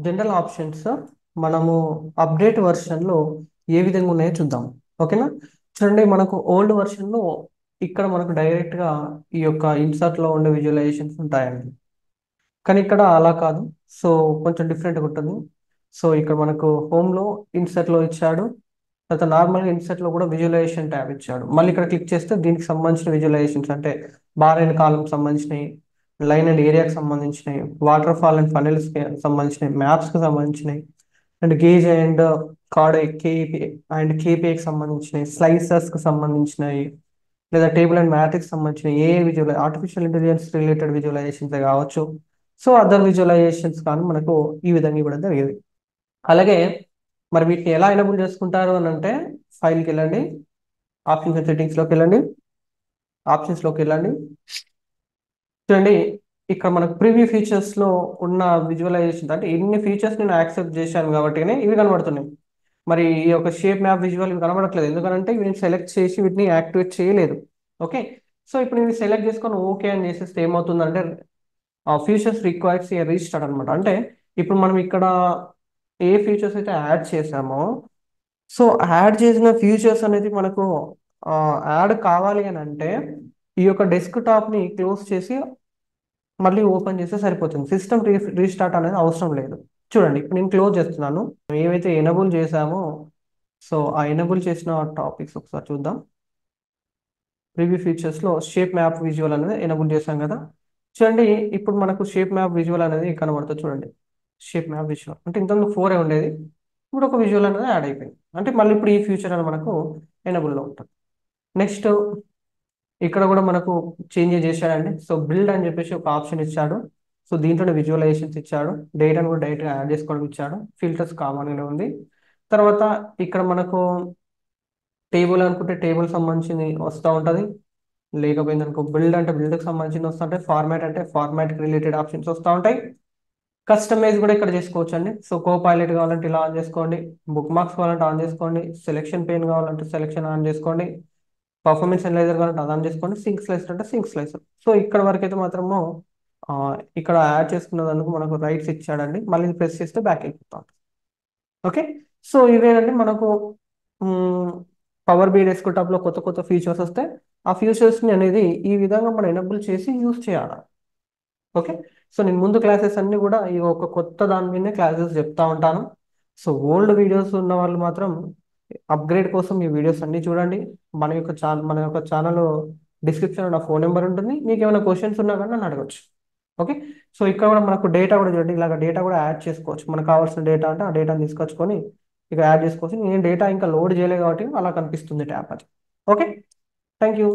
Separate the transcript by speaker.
Speaker 1: General options మనము update వెర్షన్లో ఏ విధంగా ఉన్నాయో చూద్దాం. ఓకేనా? చూడండి, మనకు ఓల్డ్ వెర్షన్లో ఇక్కడ మనకు డైరెక్ట్గా ఈ యొక్క ఇన్సర్ట్లో ఉండే విజువలైజేషన్స్ ఉంటాయండి. కానీ ఇక్కడ అలా కాదు. సో కొంచెం డిఫరెంట్గా ఉంటుంది. సో ఇక్కడ మనకు హోమ్లో ఇన్సర్ట్లో ఇచ్చాడు. తర్వాత నార్మల్గా ఇన్సర్ట్లో కూడా విజువలైజేషన్ ట్యాబ్ ఇచ్చాడు. మళ్ళీ ఇక్కడ క్లిక్ చేస్తే దీనికి సంబంధించిన విజువలైజేషన్స్ అంటే బార్ అండ్ కాలం సంబంధించినవి, లైన్ అండ్ ఏరియాకి సంబంధించినవి, వాటర్ ఫాల్ అండ్ ఫనెల్స్కి సంబంధించినవి, మ్యాప్స్కి సంబంధించినవి, and gauge and card KP and కేపీఐకి సంబంధించినవి, స్లైసర్స్కి సంబంధించినవి, లేదా టేబుల్ అండ్ మ్యాట్రిక్స్ సంబంధించిన ఏ visual artificial intelligence related visualizations కావచ్చు. సో అదర్ విజువలైజేషన్స్ కానీ మనకు ఈ విధంగా ఇవ్వడం జరిగేది. అలాగే మరి వీటిని ఎలా ఎనబుల్ చేసుకుంటారు అని అంటే ఫైల్కి వెళ్ళండి, ఆప్షన్స్ అండ్ సెట్టింగ్స్లోకి వెళ్ళండి, ఆప్షన్స్లోకి వెళ్ళండి. చూడండి, ఇక్కడ మనకు ప్రివ్యూ ఫీచర్స్లో ఉన్న విజువలైజేషన్ అంటే ఎన్ని ఫీచర్స్ నేను యాక్సెప్ట్ చేశాను కాబట్టి ఇవి కనబడుతున్నాయి. మరి ఈ యొక్క షేప్ మ్యాప్ విజువల్ ఇవి కనబడట్లేదు, ఎందుకంటే ఇవి నేను సెలెక్ట్ చేసి వీటిని యాక్టివేట్ చేయలేదు. ఓకే, సో ఇప్పుడు నేను సెలెక్ట్ చేసుకొని ఓకే అని చేసేస్తే ఏమవుతుందంటే ఫీచర్స్ రిక్వైర్స్ ఏ రీస్టార్ట్ అనమాట. అంటే ఇప్పుడు మనం ఇక్కడ ఏ ఫీచర్స్ అయితే యాడ్ చేసామో, సో యాడ్ చేసిన ఫీచర్స్ అనేది మనకు యాడ్ కావాలి అని అంటే ఈ యొక్క డెస్క్టాప్ని క్లోజ్ చేసి మళ్ళీ ఓపెన్ చేస్తే సరిపోతుంది. సిస్టమ్ రీస్టార్ట్ అనేది అవసరం లేదు. చూడండి, ఇప్పుడు నేను క్లోజ్ చేస్తున్నాను. ఏవైతే ఎనబుల్ చేసామో సో ఆ ఎనబుల్ చేసిన టాపిక్స్ ఒకసారి చూద్దాం. ప్రివ్యూ ఫీచర్స్లో షేప్ మ్యాప్ విజువల్ అనేది ఎనబుల్ చేసాం కదా. చూడండి, ఇప్పుడు మనకు షేప్ మ్యాప్ విజువల్ అనేది కనబడుతుంది. చూడండి, షేప్ మ్యాప్ విజువల్ అంటే ఇంతకుముందు 4 ఉండేది, ఇప్పుడు ఒక విజువల్ అనేది యాడ్ అయిపోయింది. అంటే మళ్ళీ ఇప్పుడు ఈ ఫ్యూచర్ అనేది మనకు ఎనబుల్లో ఉంటుంది. నెక్స్ట్ ఇక్కడ కూడా మనకు చేంజ్ చేశాడండి. సో బిల్డ్ అని చెప్పేసి ఒక ఆప్షన్ ఇచ్చాడు. సో దీంట్లో విజువలైజేషన్స్ ఇచ్చాడు, డేటాను కూడా డైరెక్ట్గా యాడ్ చేసుకోవడం ఇచ్చాడు, ఫిల్టర్స్ కామన్గా ఉంది. తర్వాత ఇక్కడ మనకు టేబుల్ అనుకుంటే టేబుల్ సంబంధించింది వస్తూ ఉంటుంది, లేకపోయింది అనుకో బిల్డ్ అంటే బిల్డ్కి సంబంధించిన వస్తుంటాయి, ఫార్మాట్ అంటే ఫార్మాట్కి రిలేటెడ్ ఆప్షన్స్ వస్తూ ఉంటాయి. కస్టమైజ్ కూడా ఇక్కడ చేసుకోవచ్చు అండి. సో కో పైలట్ కావాలంటే ఇలా ఆన్ చేసుకోండి, బుక్ మార్క్స్ కావాలంటే ఆన్ చేసుకోండి, సెలెక్షన్ పెయిన్ కావాలంటే సెలెక్షన్ ఆన్ చేసుకోండి, పర్ఫార్మెన్స్ అనలైజర్ కావాలంటే అది ఆన్ చేసుకోండి, సింక్ స్లైసర్ అంటే సింక్ స్లైసర్. సో ఇక్కడ వరకు అయితే మాత్రము ఆ, ఇక్కడ యాడ్ చేసుకున్నదానికి మనకు రైట్స్ ఇచ్చాడండి. మళ్ళీ ప్రెస్ చేస్తే బ్యాక్ వెళ్ళిపోతాం. ఓకే, సో ఇవేనండి మనకు పవర్ బి డెస్క్టాప్లో కొత్త కొత్త ఫీచర్స్ వస్తాయి. ఆ ఫీచర్స్ని అనేది ఈ విధంగా మనం ఎనబుల్ చేసి యూస్ చేయాలి. ఓకే, సో నేను ముందు క్లాసెస్ అన్ని కూడా ఈ ఒక కొత్త దాని మీదనే క్లాసెస్ చెప్తా ఉంటాను. సో ఓల్డ్ వీడియోస్ ఉన్న వాళ్ళు మాత్రం అప్గ్రేడ్ కోసం ఈ వీడియోస్ అన్ని చూడండి. మన యొక్క ఛానల్ డిస్క్రిప్షన్లో నా ఫోన్ నెంబర్ ఉంటుంది. మీకు ఏమైనా క్వశ్చన్స్ ఉన్నా కానీ నన్ను అడగచ్చు. ఓకే, సో ఇక్కడ కూడా మనకు డేటా కూడా చూడండి, ఇలాగ డేటా కూడా యాడ్ చేసుకోవచ్చు. మనకు కావాల్సిన డేటా అంటే ఆ డేటాని తీసుకొచ్చుకొని ఇక యాడ్ చేసుకోవచ్చు. నేను డేటా ఇంకా లోడ్ చేయలేదు కాబట్టి అలా కనిపిస్తుంది ట్యాప్ అది. Okay, thank you.